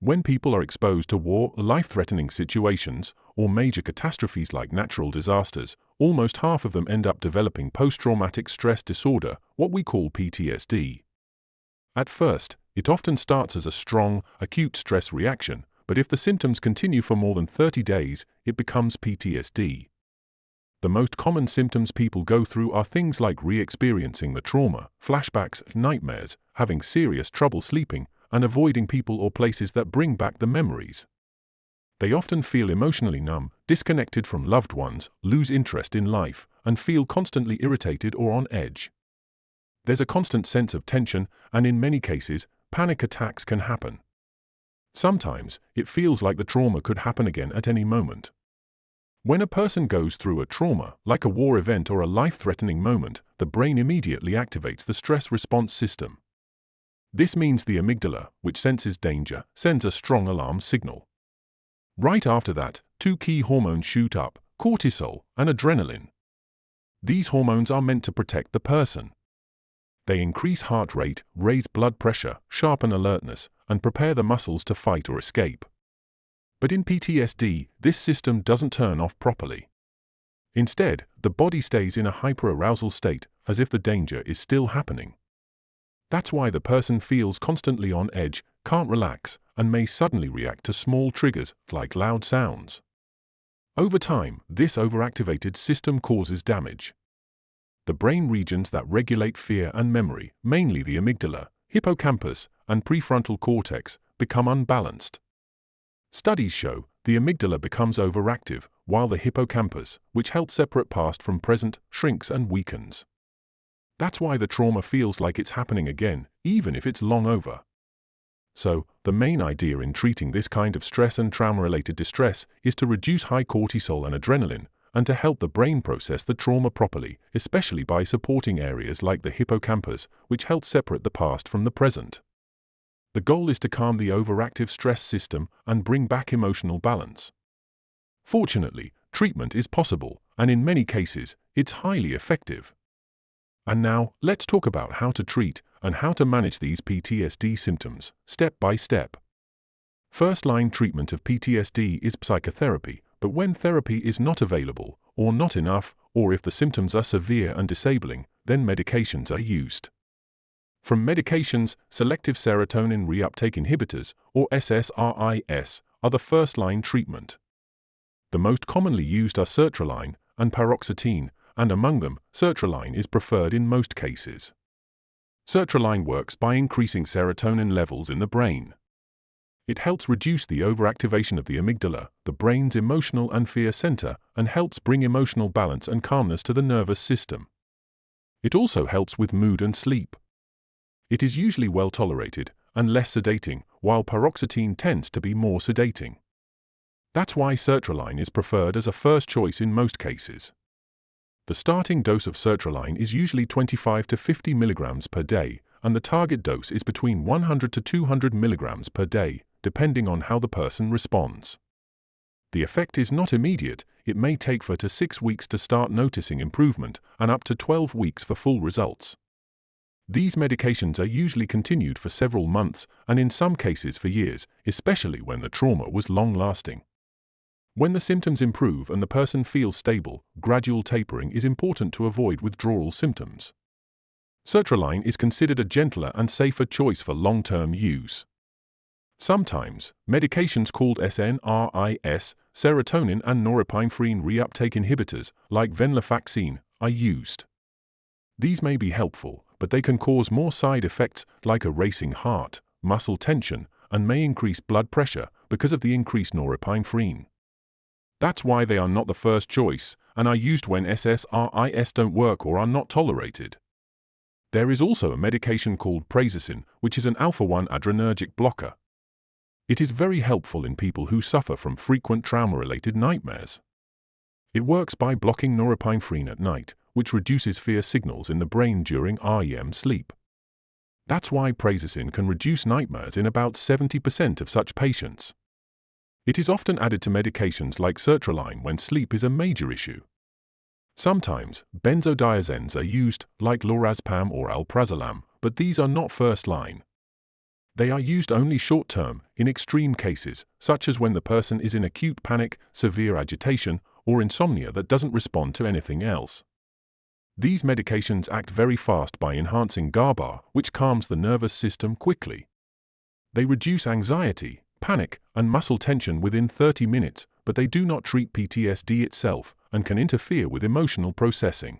When people are exposed to war, life-threatening situations, or major catastrophes like natural disasters, almost half of them end up developing post-traumatic stress disorder, what we call PTSD. At first, it often starts as a strong, acute stress reaction, but if the symptoms continue for more than 30 days, it becomes PTSD. The most common symptoms people go through are things like re-experiencing the trauma, flashbacks, nightmares, having serious trouble sleeping, and avoiding people or places that bring back the memories. They often feel emotionally numb, disconnected from loved ones, lose interest in life, and feel constantly irritated or on edge. There's a constant sense of tension, and in many cases, panic attacks can happen. Sometimes, it feels like the trauma could happen again at any moment. When a person goes through a trauma, like a war event or a life-threatening moment, the brain immediately activates the stress response system. This means the amygdala, which senses danger, sends a strong alarm signal. Right after that, two key hormones shoot up, cortisol and adrenaline. These hormones are meant to protect the person. They increase heart rate, raise blood pressure, sharpen alertness, and prepare the muscles to fight or escape. But in PTSD, this system doesn't turn off properly. Instead, the body stays in a hyperarousal state, as if the danger is still happening. That's why the person feels constantly on edge, can't relax, and may suddenly react to small triggers, like loud sounds. Over time, this overactivated system causes damage. The brain regions that regulate fear and memory, mainly the amygdala, hippocampus, and prefrontal cortex, become unbalanced. Studies show the amygdala becomes overactive, while the hippocampus, which helps separate past from present, shrinks and weakens. That's why the trauma feels like it's happening again, even if it's long over. So, the main idea in treating this kind of stress and trauma-related distress is to reduce high cortisol and adrenaline, and to help the brain process the trauma properly, especially by supporting areas like the hippocampus, which help separate the past from the present. The goal is to calm the overactive stress system and bring back emotional balance. Fortunately, treatment is possible, and in many cases, it's highly effective. And now, let's talk about how to treat and how to manage these PTSD symptoms, step by step. First-line treatment of PTSD is psychotherapy, but when therapy is not available, or not enough, or if the symptoms are severe and disabling, then medications are used. From medications, selective serotonin reuptake inhibitors, or SSRIs, are the first-line treatment. The most commonly used are sertraline and paroxetine, and among them, sertraline is preferred in most cases. Sertraline works by increasing serotonin levels in the brain. It helps reduce the overactivation of the amygdala, the brain's emotional and fear center, and helps bring emotional balance and calmness to the nervous system. It also helps with mood and sleep. It is usually well tolerated and less sedating, while paroxetine tends to be more sedating. That's why sertraline is preferred as a first choice in most cases. The starting dose of sertraline is usually 25 to 50 milligrams per day, and the target dose is between 100 to 200 milligrams per day, depending on how the person responds. The effect is not immediate. It may take 4 to 6 weeks to start noticing improvement, and up to 12 weeks for full results. These medications are usually continued for several months, and in some cases for years, especially when the trauma was long-lasting. When the symptoms improve and the person feels stable, gradual tapering is important to avoid withdrawal symptoms. Sertraline is considered a gentler and safer choice for long-term use. Sometimes, medications called SNRIs, serotonin and norepinephrine reuptake inhibitors, like venlafaxine, are used. These may be helpful, but they can cause more side effects like a racing heart, muscle tension, and may increase blood pressure because of the increased norepinephrine. That's why they are not the first choice, and are used when SSRIs don't work or are not tolerated. There is also a medication called prazosin, which is an alpha-1 adrenergic blocker. It is very helpful in people who suffer from frequent trauma-related nightmares. It works by blocking norepinephrine at night, which reduces fear signals in the brain during REM sleep. That's why prazosin can reduce nightmares in about 70% of such patients. It is often added to medications like sertraline when sleep is a major issue. Sometimes, benzodiazepines are used, like lorazepam or alprazolam, but these are not first line. They are used only short-term, in extreme cases, such as when the person is in acute panic, severe agitation, or insomnia that doesn't respond to anything else. These medications act very fast by enhancing GABA, which calms the nervous system quickly. They reduce anxiety, panic, and muscle tension within 30 minutes, but they do not treat PTSD itself and can interfere with emotional processing.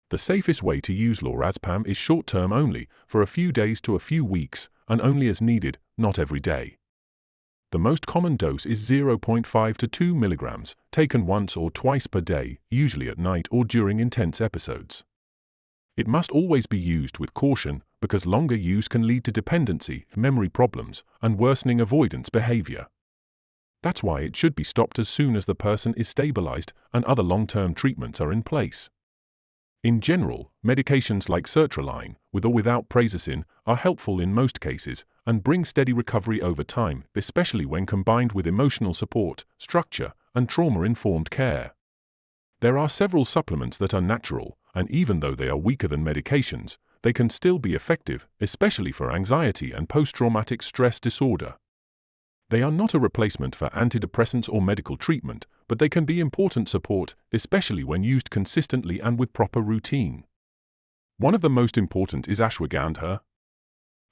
The safest way to use lorazepam is short-term only, for a few days to a few weeks, and only as needed, not every day. The most common dose is 0.5 to 2 mg, taken once or twice per day, usually at night or during intense episodes. It must always be used with caution, because longer use can lead to dependency, memory problems, and worsening avoidance behavior. That's why it should be stopped as soon as the person is stabilized and other long-term treatments are in place. In general, medications like sertraline, with or without prazosin, are helpful in most cases and bring steady recovery over time, especially when combined with emotional support, structure, and trauma-informed care. There are several supplements that are natural, and even though they are weaker than medications, they can still be effective, especially for anxiety and post-traumatic stress disorder. They are not a replacement for antidepressants or medical treatment, but they can be important support, especially when used consistently and with proper routine. One of the most important is ashwagandha.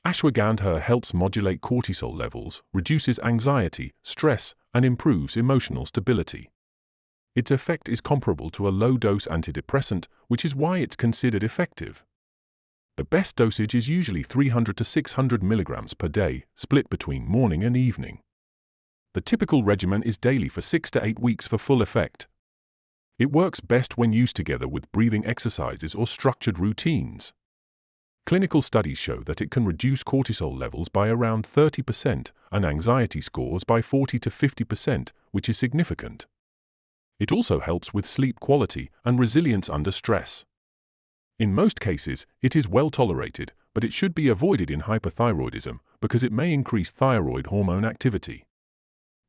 Ashwagandha helps modulate cortisol levels, reduces anxiety, stress, and improves emotional stability. Its effect is comparable to a low-dose antidepressant, which is why it's considered effective. The best dosage is usually 300 to 600 mg per day, split between morning and evening. The typical regimen is daily for 6 to 8 weeks for full effect. It works best when used together with breathing exercises or structured routines. Clinical studies show that it can reduce cortisol levels by around 30% and anxiety scores by 40 to 50%, which is significant. It also helps with sleep quality and resilience under stress. In most cases, it is well tolerated, but it should be avoided in hyperthyroidism because it may increase thyroid hormone activity.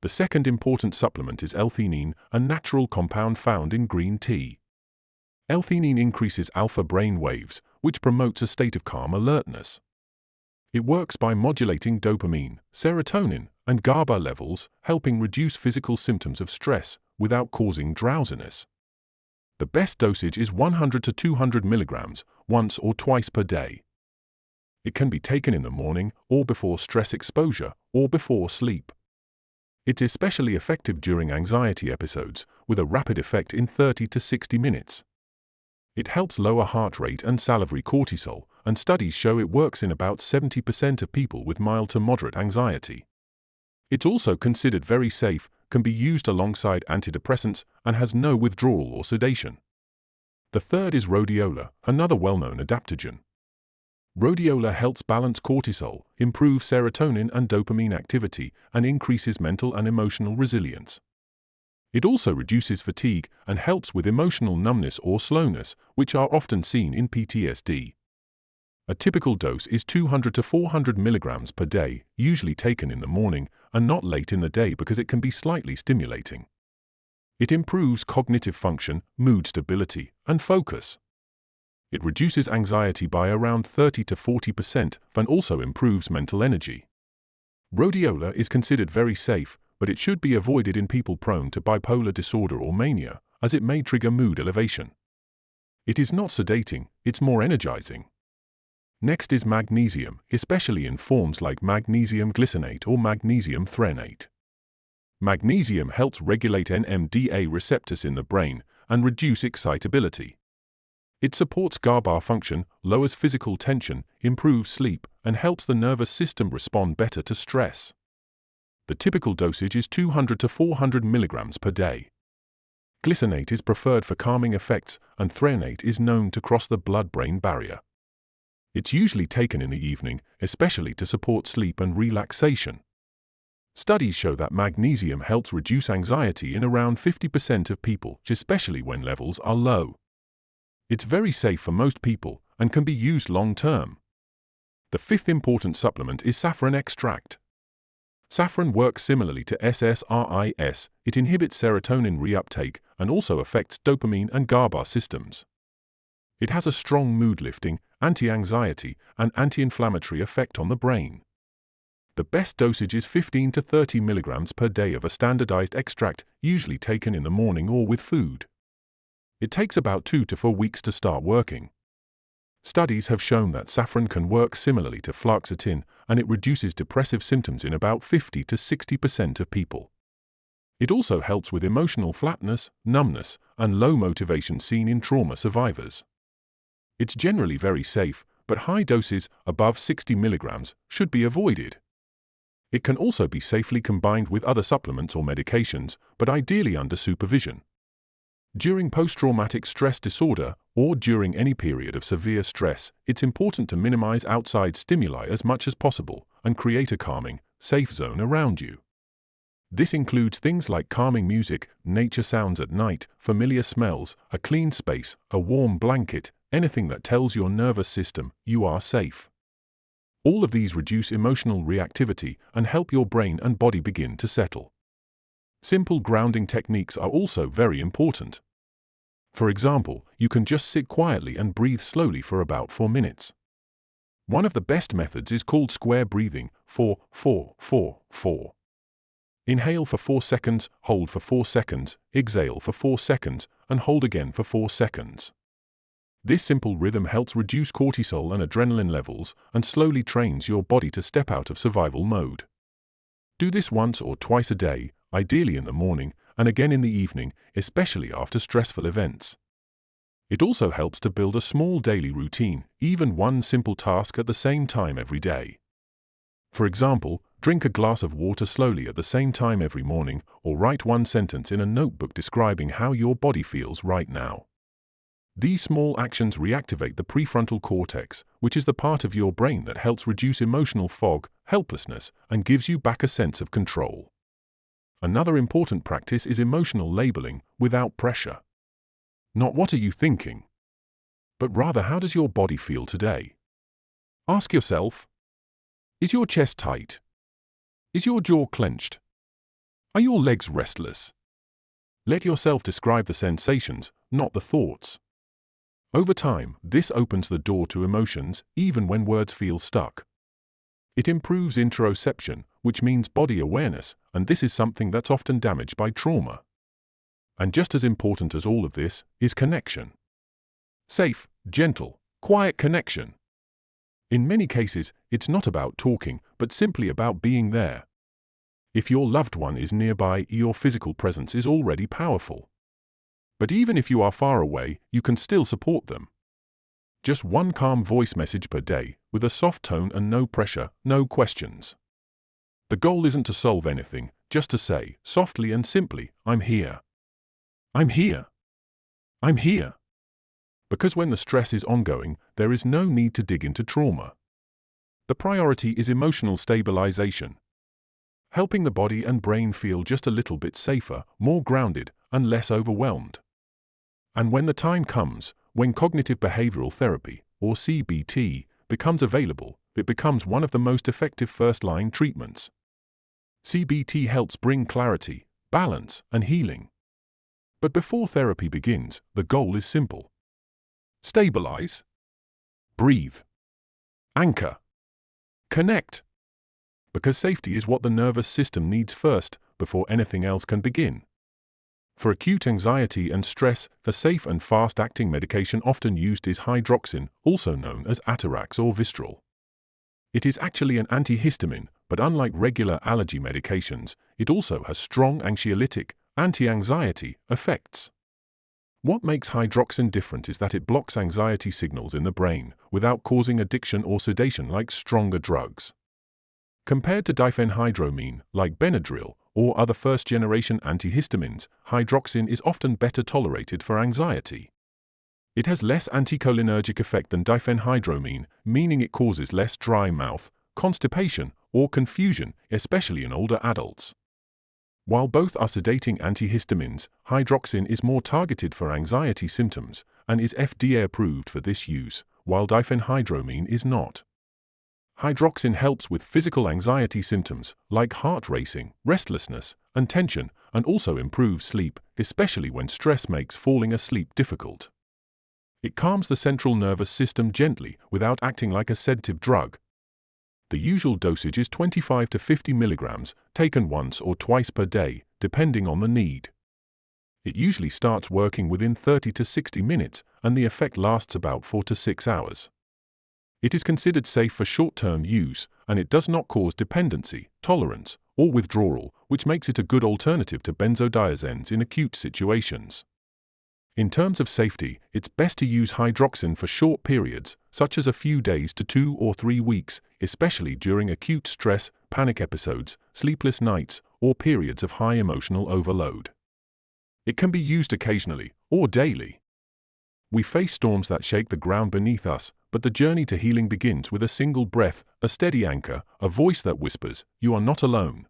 The second important supplement is L-theanine, a natural compound found in green tea. L-theanine increases alpha brain waves, which promotes a state of calm alertness. It works by modulating dopamine, serotonin, and GABA levels, helping reduce physical symptoms of stress without causing drowsiness. The best dosage is 100 to 200 mg, once or twice per day. It can be taken in the morning, or before stress exposure, or before sleep. It's especially effective during anxiety episodes, with a rapid effect in 30 to 60 minutes. It helps lower heart rate and salivary cortisol, and studies show it works in about 70% of people with mild to moderate anxiety. It's also considered very safe, can be used alongside antidepressants, and has no withdrawal or sedation. The third is rhodiola, another well-known adaptogen. Rhodiola helps balance cortisol, improve serotonin and dopamine activity, and increases mental and emotional resilience. It also reduces fatigue and helps with emotional numbness or slowness, which are often seen in PTSD. A typical dose is 200 to 400 mg per day, usually taken in the morning and not late in the day because it can be slightly stimulating. It improves cognitive function, mood stability, and focus. It reduces anxiety by around 30 to 40% and also improves mental energy. Rhodiola is considered very safe, but it should be avoided in people prone to bipolar disorder or mania, as it may trigger mood elevation. It is not sedating, it's more energizing. Next is magnesium, especially in forms like magnesium glycinate or magnesium threonate. Magnesium helps regulate NMDA receptors in the brain and reduce excitability. It supports GABA function, lowers physical tension, improves sleep, and helps the nervous system respond better to stress. The typical dosage is 200 to 400 mg per day. Glycinate is preferred for calming effects, and threonate is known to cross the blood-brain barrier. It's usually taken in the evening, especially to support sleep and relaxation. Studies show that magnesium helps reduce anxiety in around 50% of people, especially when levels are low. It's very safe for most people and can be used long-term. The fifth important supplement is saffron extract. Saffron works similarly to SSRIs. It inhibits serotonin reuptake and also affects dopamine and GABA systems. It has a strong mood-lifting, anti-anxiety, and anti-inflammatory effect on the brain. The best dosage is 15 to 30 milligrams per day of a standardized extract, usually taken in the morning or with food. It takes about 2 to 4 weeks to start working. Studies have shown that saffron can work similarly to fluoxetine, and it reduces depressive symptoms in about 50 to 60% of people. It also helps with emotional flatness, numbness, and low motivation seen in trauma survivors. It's generally very safe, but high doses, above 60 milligrams, should be avoided. It can also be safely combined with other supplements or medications, but ideally under supervision. During post-traumatic stress disorder, or during any period of severe stress, it's important to minimize outside stimuli as much as possible and create a calming, safe zone around you. This includes things like calming music, nature sounds at night, familiar smells, a clean space, a warm blanket, anything that tells your nervous system you are safe. All of these reduce emotional reactivity and help your brain and body begin to settle. Simple grounding techniques are also very important. For example, you can just sit quietly and breathe slowly for about 4 minutes. One of the best methods is called square breathing, 4-4-4-4. Inhale for 4 seconds, hold for 4 seconds, exhale for 4 seconds, and hold again for 4 seconds. This simple rhythm helps reduce cortisol and adrenaline levels and slowly trains your body to step out of survival mode. Do this once or twice a day, ideally in the morning, and again in the evening, especially after stressful events. It also helps to build a small daily routine, even one simple task at the same time every day. For example, drink a glass of water slowly at the same time every morning, or write one sentence in a notebook describing how your body feels right now. These small actions reactivate the prefrontal cortex, which is the part of your brain that helps reduce emotional fog, helplessness, and gives you back a sense of control. Another important practice is emotional labeling, without pressure. Not what are you thinking, but rather how does your body feel today? Ask yourself, is your chest tight? Is your jaw clenched? Are your legs restless? Let yourself describe the sensations, not the thoughts. Over time, this opens the door to emotions, even when words feel stuck. It improves interoception, which means body awareness, and this is something that's often damaged by trauma. And just as important as all of this is connection. Safe, gentle, quiet connection. In many cases, it's not about talking, but simply about being there. If your loved one is nearby, your physical presence is already powerful. But even if you are far away, you can still support them. Just one calm voice message per day, with a soft tone and no pressure, no questions. The goal isn't to solve anything, just to say, softly and simply, I'm here. I'm here. I'm here. Because when the stress is ongoing, there is no need to dig into trauma. The priority is emotional stabilization. Helping the body and brain feel just a little bit safer, more grounded, and less overwhelmed. And when the time comes, when cognitive behavioral therapy, or CBT, becomes available, it becomes one of the most effective first-line treatments. CBT helps bring clarity, balance, and healing. But before therapy begins, the goal is simple. Stabilize. Breathe. Anchor. Connect. Because safety is what the nervous system needs first, before anything else can begin. For acute anxiety and stress, the safe and fast-acting medication often used is hydroxin, also known as Atarax or Vistral. It is actually an antihistamine, but unlike regular allergy medications, it also has strong anxiolytic, anti-anxiety effects. What makes hydroxin different is that it blocks anxiety signals in the brain, without causing addiction or sedation like stronger drugs. Compared to diphenhydramine, like Benadryl, or other first-generation antihistamines, hydroxin is often better tolerated for anxiety. It has less anticholinergic effect than diphenhydramine, meaning it causes less dry mouth, constipation, or confusion, especially in older adults. While both are sedating antihistamines, hydroxin is more targeted for anxiety symptoms and is FDA approved for this use, while diphenhydramine is not. Hydroxin helps with physical anxiety symptoms like heart racing, restlessness, and tension, and also improves sleep, especially when stress makes falling asleep difficult. It calms the central nervous system gently without acting like a sedative drug. The usual dosage is 25 to 50 milligrams, taken once or twice per day, depending on the need. It usually starts working within 30 to 60 minutes, and the effect lasts about 4 to 6 hours. It is considered safe for short-term use, and it does not cause dependency, tolerance, or withdrawal, which makes it a good alternative to benzodiazepines in acute situations. In terms of safety, it's best to use hydroxin for short periods, such as a few days to 2 or 3 weeks, especially during acute stress, panic episodes, sleepless nights, or periods of high emotional overload. It can be used occasionally, or daily. We face storms that shake the ground beneath us, but the journey to healing begins with a single breath, a steady anchor, a voice that whispers, "You are not alone."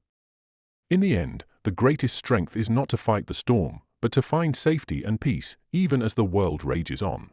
In the end, the greatest strength is not to fight the storm, but to find safety and peace, even as the world rages on.